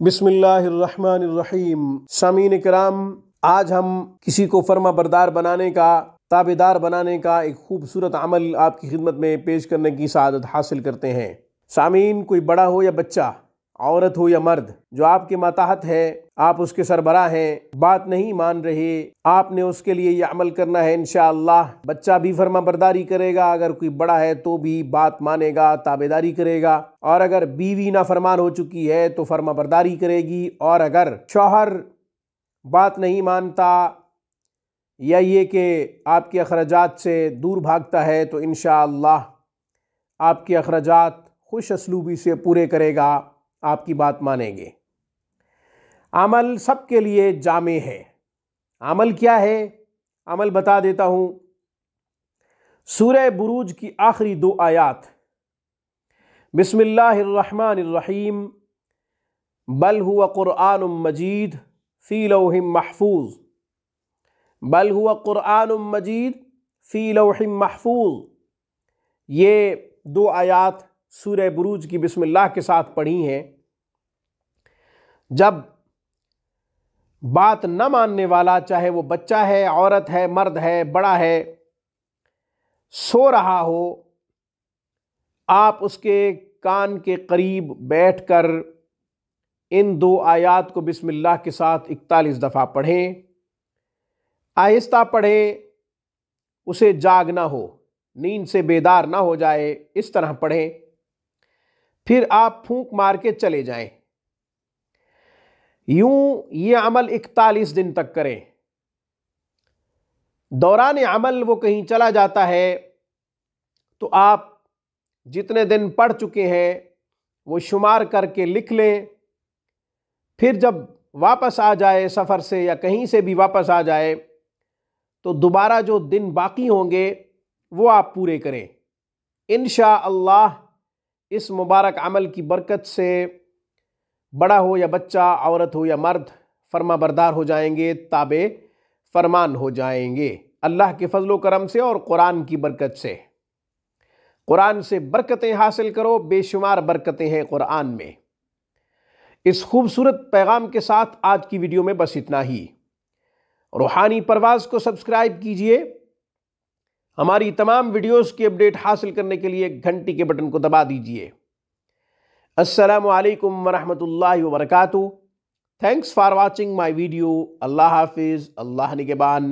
बिस्मिल्लाहिर्रहमानिर्रहीम। सामीन कराम, आज हम किसी को फर्मा बरदार बनाने का, ताबेदार बनाने का एक खूबसूरत अमल आपकी खिदमत में पेश करने की सआदत हासिल करते हैं। सामीन, कोई बड़ा हो या बच्चा, औरत हो या मर्द, जो आपके माताहत है, आप उसके सरबराह हैं, बात नहीं मान रहे, आपने उसके लिए यह अमल करना है। इंशाअल्लाह बच्चा भी फर्मा बरदारी करेगा, अगर कोई बड़ा है तो भी बात मानेगा, ताबेदारी करेगा, और अगर बीवी नाफरमान हो चुकी है तो फर्मा बरदारी करेगी, और अगर शौहर बात नहीं मानता या ये कि आपके अखराजात से दूर भागता है तो इंशाअल्लाह आपके अखराजात खुश असलूबी से पूरे करेगा, आपकी बात मानेंगे। अमल सबके लिए जामे है। अमल क्या है? अमल बता देता हूँ। सूरह बुरूज की आखिरी 2 आयात, बिस्मिल्लाहिर्रहमानिर्रहीम, बल हुवा कुरआनुम मजीद फी लौहिम महफूज, बल हुवा कुरआनुम मजीद फी लौहिम महफूज। ये 2 आयात सूरह बुरूज की बिस्मिल्लाह के साथ पढ़ी हैं। जब बात न मानने वाला, चाहे वो बच्चा है, औरत है, मर्द है, बड़ा है, सो रहा हो, आप उसके कान के करीब बैठकर इन 2 आयात को बिस्मिल्लाह के साथ 41 दफ़ा पढ़ें। आहिस्ता पढ़ें, उसे जाग ना हो, नींद से बेदार ना हो जाए, इस तरह पढ़ें। फिर आप फूंक मार के चले जाएं। यूं ये अमल 41 दिन तक करें। दौरान अमल वो कहीं चला जाता है तो आप जितने दिन पढ़ चुके हैं वो शुमार करके लिख लें। फिर जब वापस आ जाए, सफ़र से या कहीं से भी वापस आ जाए, तो दोबारा जो दिन बाकी होंगे वो आप पूरे करें। इंशाअल्लाह इस मुबारक अमल की बरकत से बड़ा हो या बच्चा, औरत हो या मर्द, फर्मा बरदार हो जाएंगे, ताबे फरमान हो जाएंगे, अल्लाह के फजलो करम से और कुरान की बरकत से। कुरान से बरकतें हासिल करो, बेशुमार बरकतें हैं कुरान में। इस खूबसूरत पैगाम के साथ आज की वीडियो में बस इतना ही। रूहानी परवाज़ को सब्सक्राइब कीजिए। हमारी तमाम वीडियोस की अपडेट हासिल करने के लिए घंटी के बटन को दबा दीजिए। अस्सलामु अलैकुम वरहमतुल्लाहि वबरकातुहू। Thanks for watching my video. अल्लाह हाफिज़, अल्लाह निगहबान।